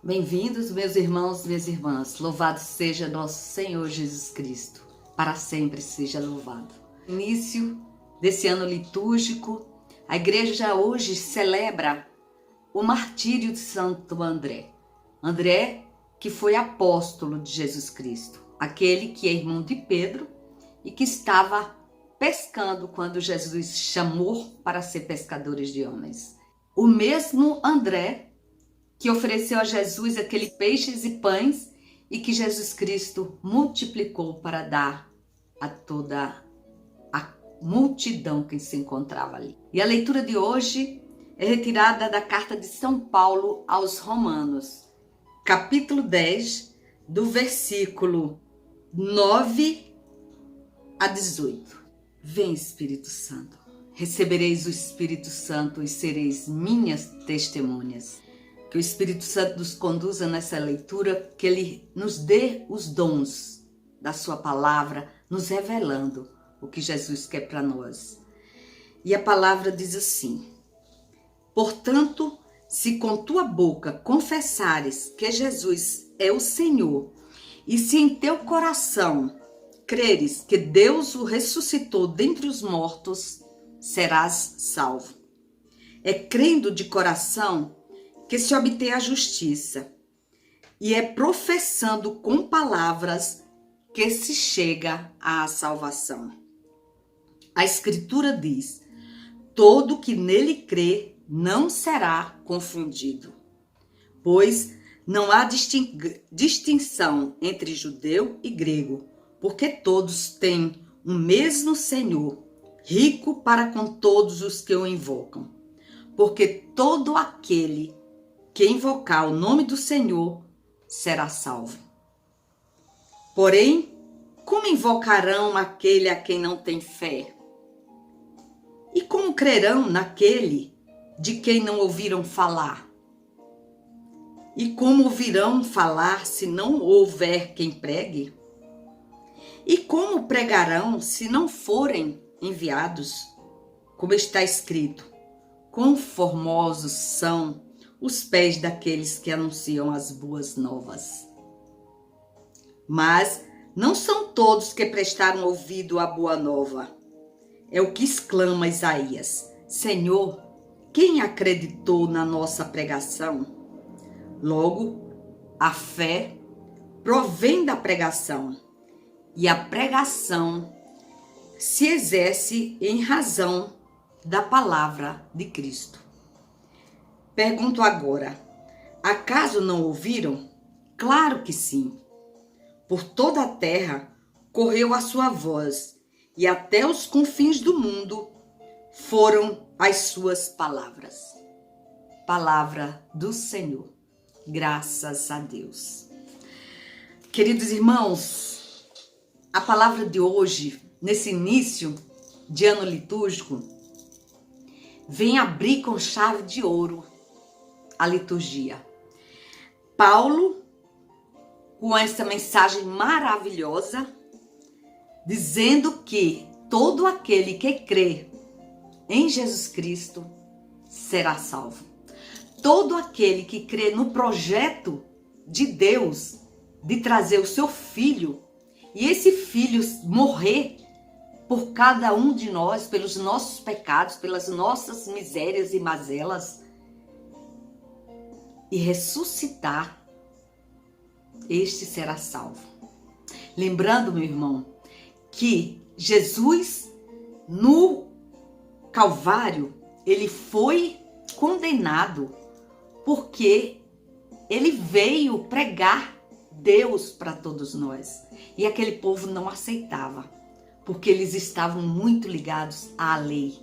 Bem-vindos, meus irmãos, minhas irmãs. Louvado seja nosso Senhor Jesus Cristo. Para sempre seja louvado. Início desse ano litúrgico, a igreja hoje celebra o martírio de Santo André. André, que foi apóstolo de Jesus Cristo, aquele que é irmão de Pedro e que estava pescando quando Jesus chamou para ser pescadores de homens. O mesmo André que ofereceu a Jesus aqueles peixes e pães e que Jesus Cristo multiplicou para dar a toda a multidão que se encontrava ali. E a leitura de hoje é retirada da carta de São Paulo aos Romanos, capítulo 10, do versículo 9 a 18. Vem, Espírito Santo, recebereis o Espírito Santo e sereis minhas testemunhas. Que o Espírito Santo nos conduza nessa leitura, que Ele nos dê os dons da sua palavra, nos revelando o que Jesus quer para nós. E a palavra diz assim: portanto, se com tua boca confessares que Jesus é o Senhor, e se em teu coração creres que Deus o ressuscitou dentre os mortos, serás salvo. É crendo de coração que se obtém a justiça, e é professando com palavras que se chega à salvação. A Escritura diz: todo que nele crê não será confundido, pois não há distinção entre judeu e grego, porque todos têm o mesmo Senhor, rico para com todos os que o invocam. Porque todo aquele que invocar o nome do Senhor será salvo. Porém, como invocarão aquele a quem não tem fé? E como crerão naquele de quem não ouviram falar? E como ouvirão falar se não houver quem pregue? E como pregarão se não forem enviados? Como está escrito: quão formosos são os pés daqueles que anunciam as boas novas. Mas não são todos que prestaram ouvido à boa nova. É o que exclama Isaías: Senhor, quem acreditou na nossa pregação? Logo, a fé provém da pregação, e a pregação se exerce em razão da palavra de Cristo. Pergunto agora: acaso não ouviram? Claro que sim. Por toda a terra correu a sua voz, e até os confins do mundo foram as suas palavras. Palavra do Senhor. Graças a Deus. Queridos irmãos, a palavra de hoje, nesse início de ano litúrgico, vem abrir com chave de ouro a liturgia. Paulo, com essa mensagem maravilhosa, dizendo que todo aquele que crê em Jesus Cristo será salvo. Todo aquele que crê no projeto de Deus de trazer o seu filho, e esse filho morrer por cada um de nós, pelos nossos pecados, pelas nossas misérias e mazelas, e ressuscitar, este será salvo. Lembrando, meu irmão, que Jesus, no Calvário, ele foi condenado porque ele veio pregar Deus para todos nós. E aquele povo não aceitava, porque eles estavam muito ligados à lei.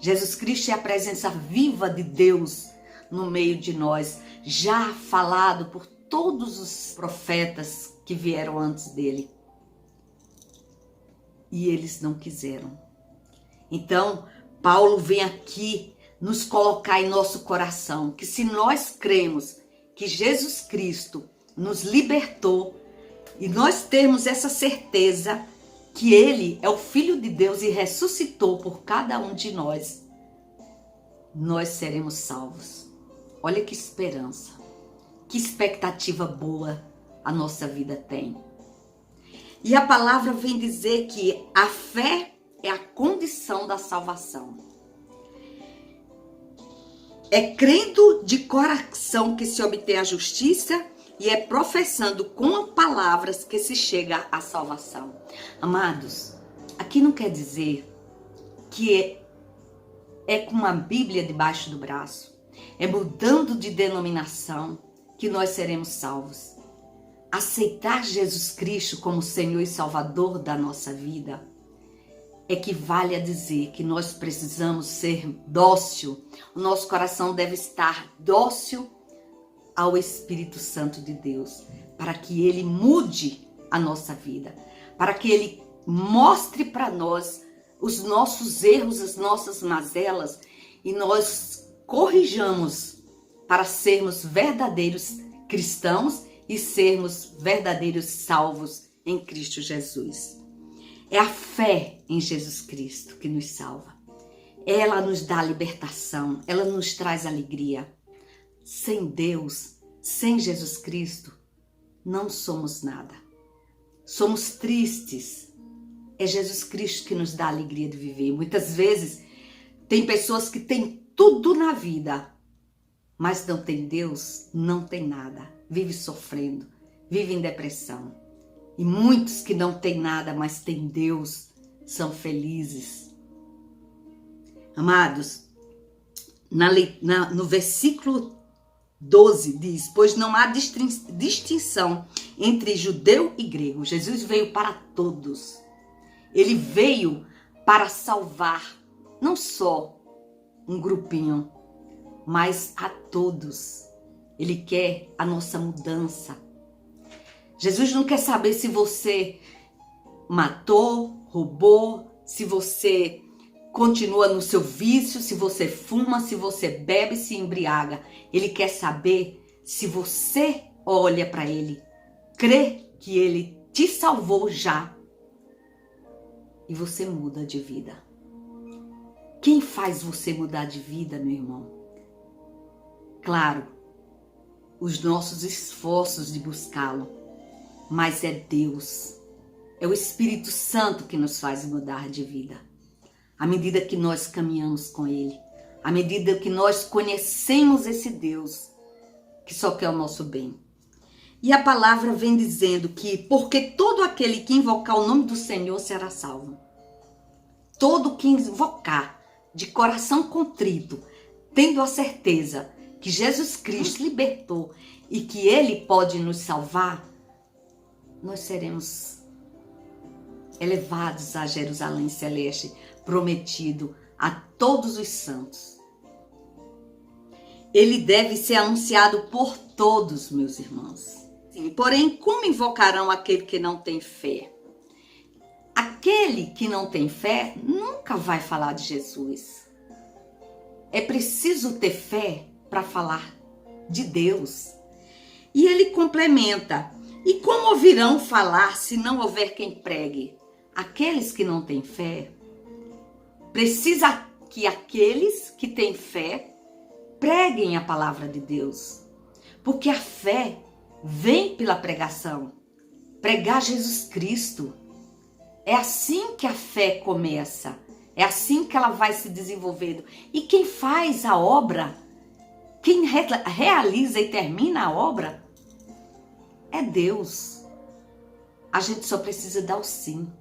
Jesus Cristo é a presença viva de Deus no meio de nós, já falado por todos os profetas que vieram antes dele. E eles não quiseram. Então, Paulo vem aqui nos colocar em nosso coração que se nós cremos que Jesus Cristo nos libertou e nós temos essa certeza que Ele é o Filho de Deus e ressuscitou por cada um de nós, nós seremos salvos. Olha que esperança. Que expectativa boa a nossa vida tem. E a palavra vem dizer que a fé é a condição da salvação. É crendo de coração que se obtém a justiça e é professando com palavras que se chega à salvação. Amados, aqui não quer dizer que é com uma Bíblia debaixo do braço, é mudando de denominação que nós seremos salvos. Aceitar Jesus Cristo como Senhor e Salvador da nossa vida equivale a dizer que nós precisamos ser dócil. O nosso coração deve estar dócil ao Espírito Santo de Deus, para que Ele mude a nossa vida, para que Ele mostre para nós os nossos erros, as nossas mazelas, e nós corrijamos para sermos verdadeiros cristãos e sermos verdadeiros salvos em Cristo Jesus. É a fé em Jesus Cristo que nos salva. Ela nos dá libertação, ela nos traz alegria. Sem Deus, sem Jesus Cristo, não somos nada. Somos tristes. É Jesus Cristo que nos dá a alegria de viver. Muitas vezes tem pessoas que têm tudo na vida, mas não tem Deus, não tem nada. Vive sofrendo, vive em depressão. E muitos que não têm nada, mas têm Deus, são felizes. Amados, no versículo 12 diz: pois não há distinção entre judeu e grego. Jesus veio para todos. Ele veio para salvar não só um grupinho, mas a todos. Ele quer a nossa mudança. Jesus não quer saber se você matou, roubou, se você continua no seu vício, se você fuma, se você bebe, se embriaga. Ele quer saber se você olha para Ele, crê que Ele te salvou já e você muda de vida. Quem faz você mudar de vida, meu irmão? Claro, os nossos esforços de buscá-lo, mas é Deus, é o Espírito Santo que nos faz mudar de vida. À medida que nós caminhamos com Ele, à medida que nós conhecemos esse Deus que só quer o nosso bem. E a palavra vem dizendo que porque todo aquele que invocar o nome do Senhor será salvo. Todo que invocar de coração contrito, tendo a certeza que Jesus Cristo libertou e que Ele pode nos salvar, nós seremos elevados a Jerusalém Celeste, prometido a todos os santos. Ele deve ser anunciado por todos, meus irmãos. Sim, porém, como invocarão aquele que não tem fé? Aquele que não tem fé nunca vai falar de Jesus. É preciso ter fé para falar de Deus. E ele complementa: e como ouvirão falar se não houver quem pregue? Aqueles que não têm fé, precisa que aqueles que têm fé preguem a palavra de Deus. Porque a fé vem pela pregação. Pregar Jesus Cristo. É assim que a fé começa. É assim que ela vai se desenvolvendo. E quem faz a obra, quem realiza e termina a obra, é Deus. A gente só precisa dar o sim.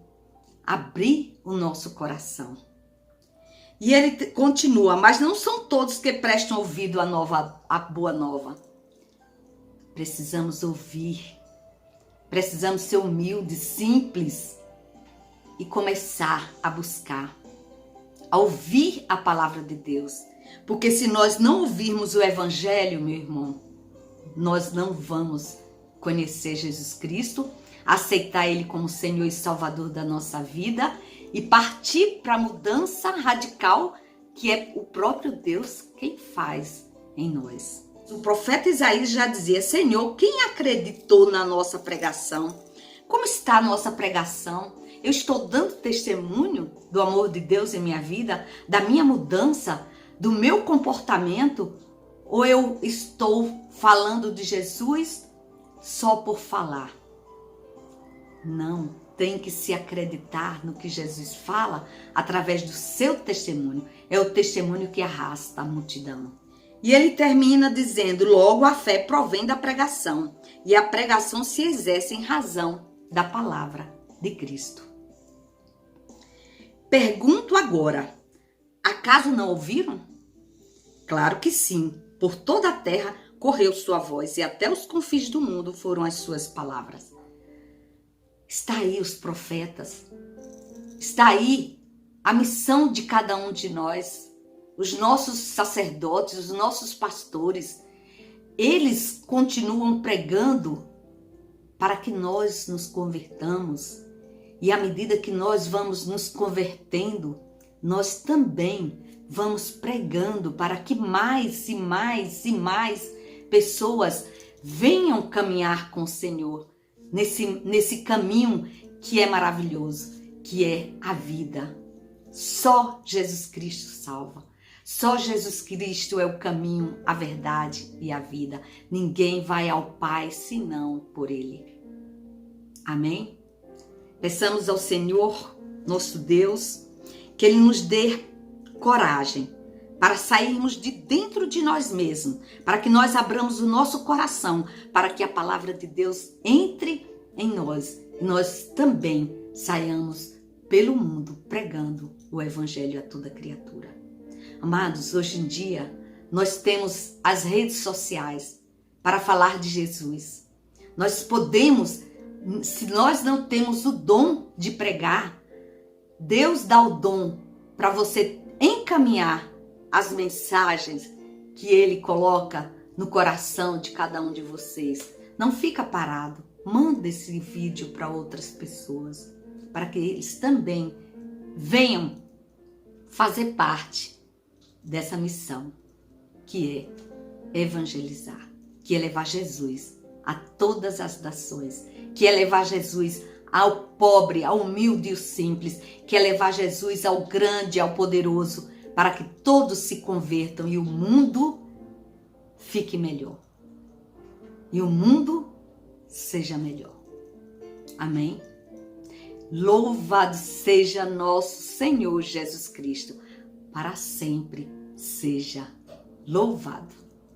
Abrir o nosso coração. E ele continua: mas não são todos que prestam ouvido à boa nova. Precisamos ouvir. Precisamos ser humildes, simples e começar a buscar, a ouvir a palavra de Deus. Porque se nós não ouvirmos o Evangelho, meu irmão, nós não vamos conhecer Jesus Cristo, aceitar Ele como Senhor e Salvador da nossa vida e partir para a mudança radical que é o próprio Deus quem faz em nós. O profeta Isaías já dizia: Senhor, quem acreditou na nossa pregação? Como está a nossa pregação? Eu estou dando testemunho do amor de Deus em minha vida, da minha mudança, do meu comportamento? Ou eu estou falando de Jesus só por falar? Não, tem que se acreditar no que Jesus fala através do seu testemunho. É o testemunho que arrasta a multidão. E ele termina dizendo: logo a fé provém da pregação, e a pregação se exerce em razão da palavra de Cristo. Pergunto agora, acaso não ouviram? Claro que sim, por toda a terra correu sua voz, e até os confins do mundo foram as suas palavras. Está aí os profetas, está aí a missão de cada um de nós, os nossos sacerdotes, os nossos pastores. Eles continuam pregando para que nós nos convertamos. E à medida que nós vamos nos convertendo, nós também vamos pregando para que mais e mais e mais pessoas venham caminhar com o Senhor nesse caminho que é maravilhoso, que é a vida. Só Jesus Cristo salva. Só Jesus Cristo é o caminho, a verdade e a vida. Ninguém vai ao Pai senão por Ele. Amém? Peçamos ao Senhor, nosso Deus, que Ele nos dê coragem para sairmos de dentro de nós mesmos, para que nós abramos o nosso coração, para que a palavra de Deus entre em nós e nós também saiamos pelo mundo pregando o Evangelho a toda criatura. Amados, hoje em dia nós temos as redes sociais para falar de Jesus. Nós podemos, se nós não temos o dom de pregar, Deus dá o dom para você encaminhar as mensagens que Ele coloca no coração de cada um de vocês. Não fica parado. Manda esse vídeo para outras pessoas, para que eles também venham fazer parte dessa missão, que é evangelizar, que é levar Jesus a todas as nações, que é levar Jesus ao pobre, ao humilde e ao simples, que é levar Jesus ao grande, ao poderoso, para que todos se convertam e o mundo fique melhor. E o mundo seja melhor. Amém? Louvado seja nosso Senhor Jesus Cristo, para sempre seja louvado.